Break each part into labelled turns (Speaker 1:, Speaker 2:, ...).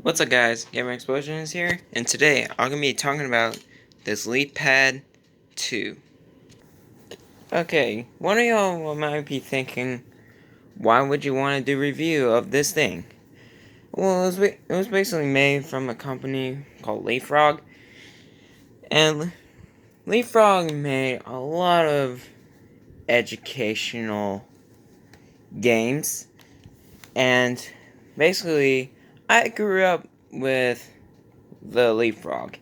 Speaker 1: What's up guys, Gamer Explosion is here, and today I'm going to be talking about this Leappad 2. Okay, one of y'all might be thinking, why would you want to do a review of this thing? Well, it was basically made from a company called Leapfrog, and Leapfrog made a lot of educational games, and basically, I grew up with the Leapfrog.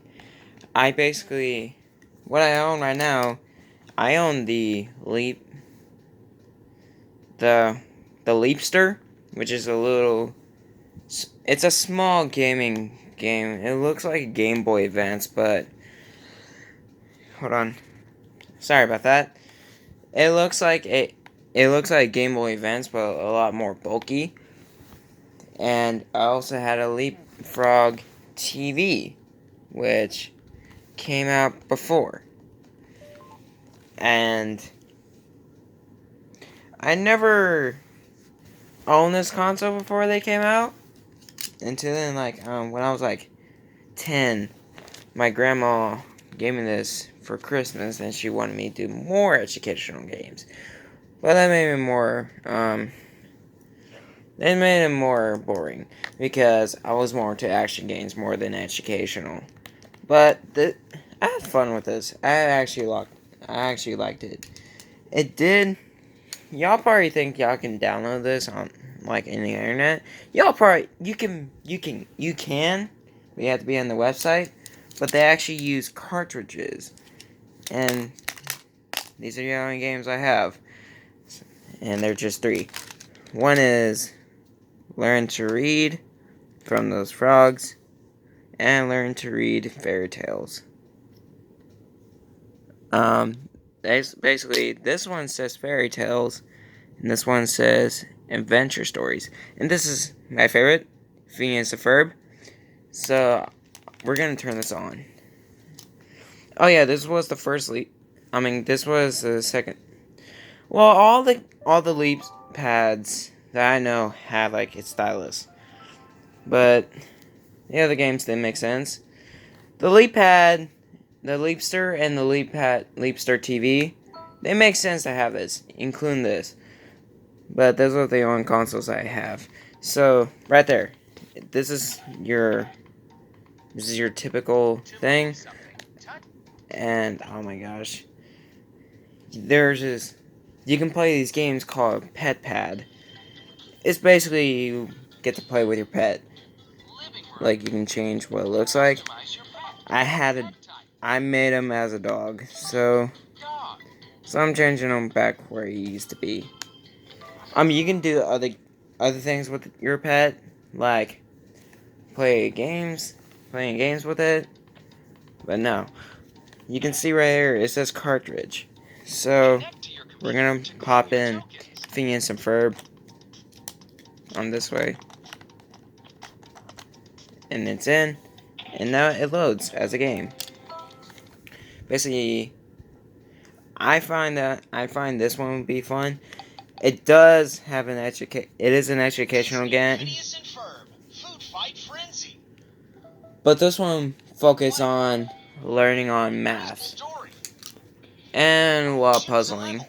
Speaker 1: What I own right now, I own the the Leapster, which is it's a small gaming game. It looks like a Game Boy Advance, but, hold on, sorry about that. It looks like Game Boy Advance, but a lot more bulky. And I also had a Leapfrog TV, which came out before. And I never owned this console before they came out. Until then, when I was 10, my grandma gave me this for Christmas, and she wanted me to do more educational games. But that made it more boring, because I was more into action games more than educational. But I had fun with this. I actually liked it. It did. Y'all probably think y'all can download this on in the internet. Y'all probably you can. We have to be on the website, but they actually use cartridges, and these are the only games I have, and they're just 3. One is Learn to Read from those frogs, and Learn to Read Fairy Tales. Basically, this one says Fairy Tales, and this one says Adventure Stories. And this is my favorite, Phineas and Ferb. So, we're gonna turn this on. Oh yeah, this was the first leap. This was the second. Well, all the leap pads that I know have a stylus, but the other games didn't make sense. The Leappad, the Leapster, and the Leapster TV, they make sense to have this, including this. But those are the only consoles I have. So right there, this is your typical thing. And oh my gosh, you can play these games called Pet Pad. It's basically you get to play with your pet. You can change what it looks like. I made him as a dog, so I'm changing him back where he used to be. You can do other things with your pet, like playing games with it. But no, you can see right here it says cartridge. So we're gonna pop in Phineas and Ferb on this way, and it's in, and now it loads as a game. Basically, I find this one would be fun. It does have it is an educational game. But this one focuses on learning on math and puzzling.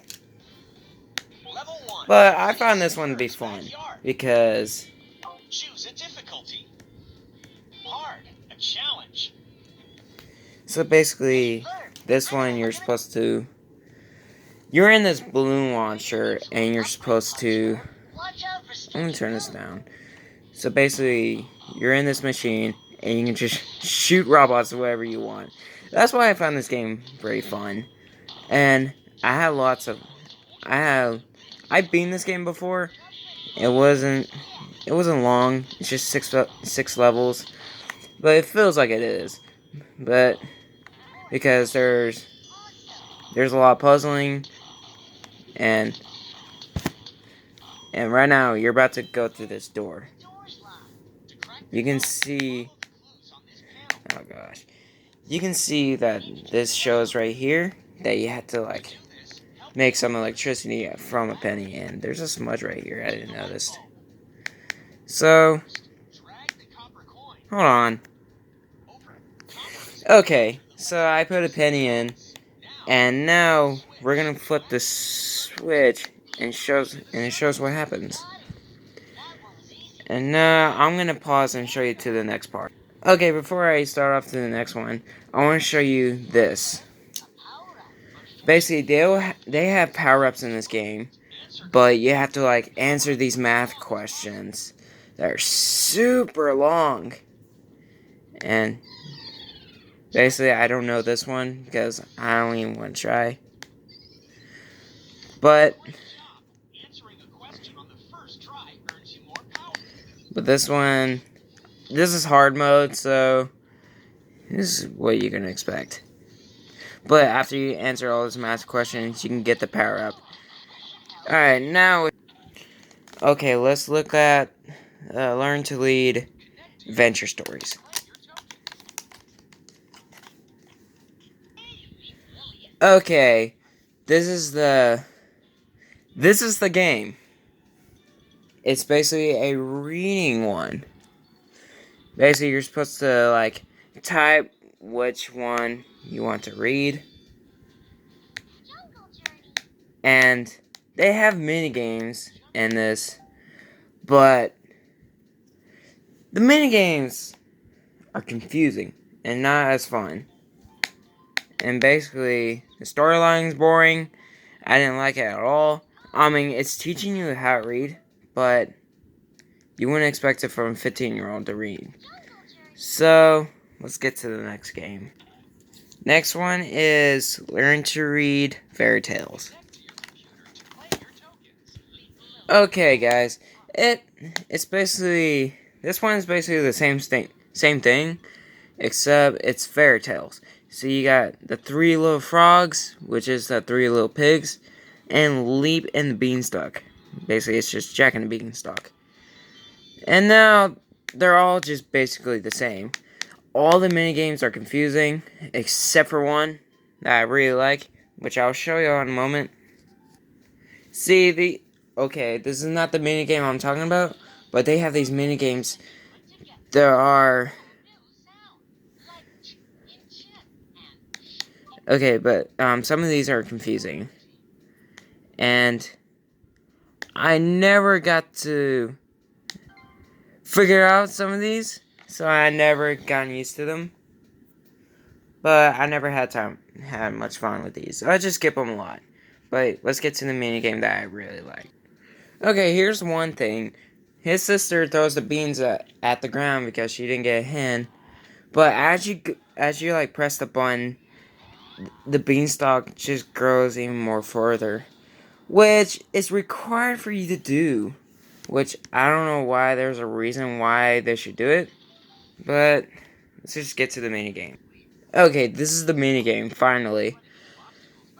Speaker 1: But I found this one to be fun because so basically this one you're in this balloon launcher, and you're supposed to, let me turn this down. So basically you're in this machine, and you can just shoot robots wherever you want. That's why I found this game very fun. And I've beaten this game before. It wasn't long. It's just six levels, but it feels like it is. But because there's a lot of puzzling, and right now you're about to go through this door. You can see, oh gosh, you can see that this shows right here that you have to make some electricity from a penny, and there's a smudge right here I didn't notice. So Hold on. Okay, so I put a penny in, and now we're gonna flip the switch, and it shows what happens. And now I'm gonna pause and show you to the next part. Okay, before I start off to the next one, I want to show you this. Basically, they have power-ups in this game, but you have to like answer these math questions that are super long. And basically, I don't know this one because I don't even want to try. But this one, this is hard mode, so this is what you're gonna expect. But after you answer all those math questions, you can get the power up. Alright, now, okay, let's look at Learn to Lead Adventure Stories. Okay, this is the game. It's basically a reading one. Basically, you're supposed to like type which one you want to read. And they have mini games in this, but the mini games are confusing and not as fun. And basically, the storyline's boring. I didn't like it at all. I mean, it's teaching you how to read, but you wouldn't expect it from a 15-year-old to read. So, let's get to the next game. Next one is Learn to Read Fairy Tales. Okay, guys, it's basically, this one is basically the same thing, except it's fairy tales. So you got the three little frogs, which is the three little pigs, and Leap and the Beanstalk. Basically, it's just Jack and the Beanstalk. And now they're all just basically the same. All the mini games are confusing, except for one that I really like, which I'll show you in a moment. See, okay, this is not the mini game I'm talking about, but they have these mini games. There are... Okay, but some of these are confusing. And I never got to figure out some of these, so I never gotten used to them. But I never had much fun with these. So I just skip them a lot. But let's get to the mini game that I really like. Okay, here's one thing. His sister throws the beans at the ground because she didn't get a hen. But as you like press the button, the beanstalk just grows even more further, which is required for you to do. Which I don't know why there's a reason why they should do it, but let's just get to the mini game. Okay, this is the mini game finally.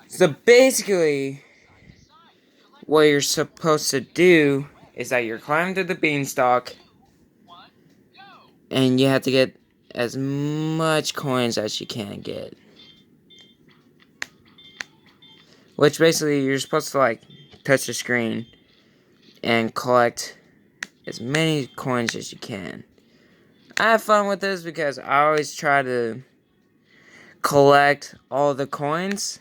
Speaker 1: So basically, what you're supposed to do is that you're climbing to the beanstalk, and you have to get as much coins as you can get. Which basically, you're supposed to like touch the screen and collect as many coins as you can. I have fun with this because I always try to collect all the coins,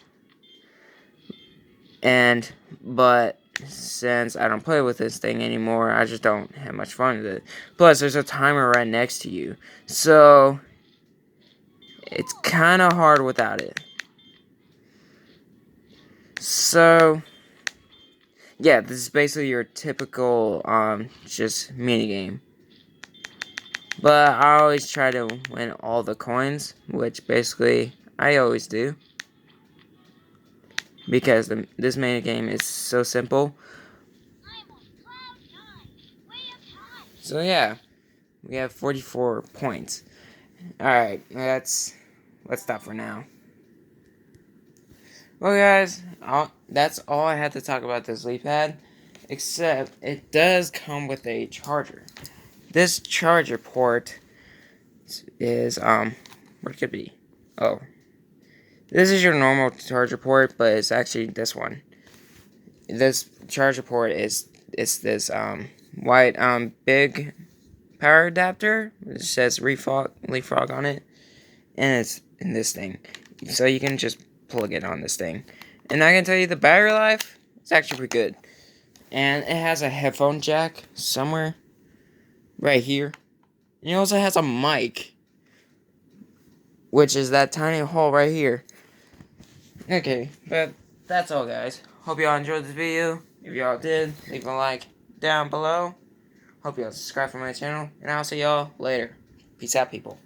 Speaker 1: but since I don't play with this thing anymore, I just don't have much fun with it. Plus, there's a timer right next to you, so it's kind of hard without it. So, yeah, this is basically your typical, just minigame. But I always try to win all the coins, which basically I always do. Because this minigame is so simple. So yeah, we have 44 points. Alright, let's stop for now. Well guys, that's all I had to talk about this Leappad. Except, it does come with a charger. This charger port is, where could it be? Oh. This is your normal charger port, but it's actually this one. This charger port is this, white, big power adapter. It says Leapfrog on it. And it's in this thing. So you can just plug it on this thing. And I can tell you the battery life is actually pretty good. And it has a headphone jack somewhere. Right here. And it also has a mic. Which is that tiny hole right here. Okay, but that's all, guys. Hope y'all enjoyed this video. If y'all did, leave a like down below. Hope y'all subscribe for my channel. And I'll see y'all later. Peace out, people.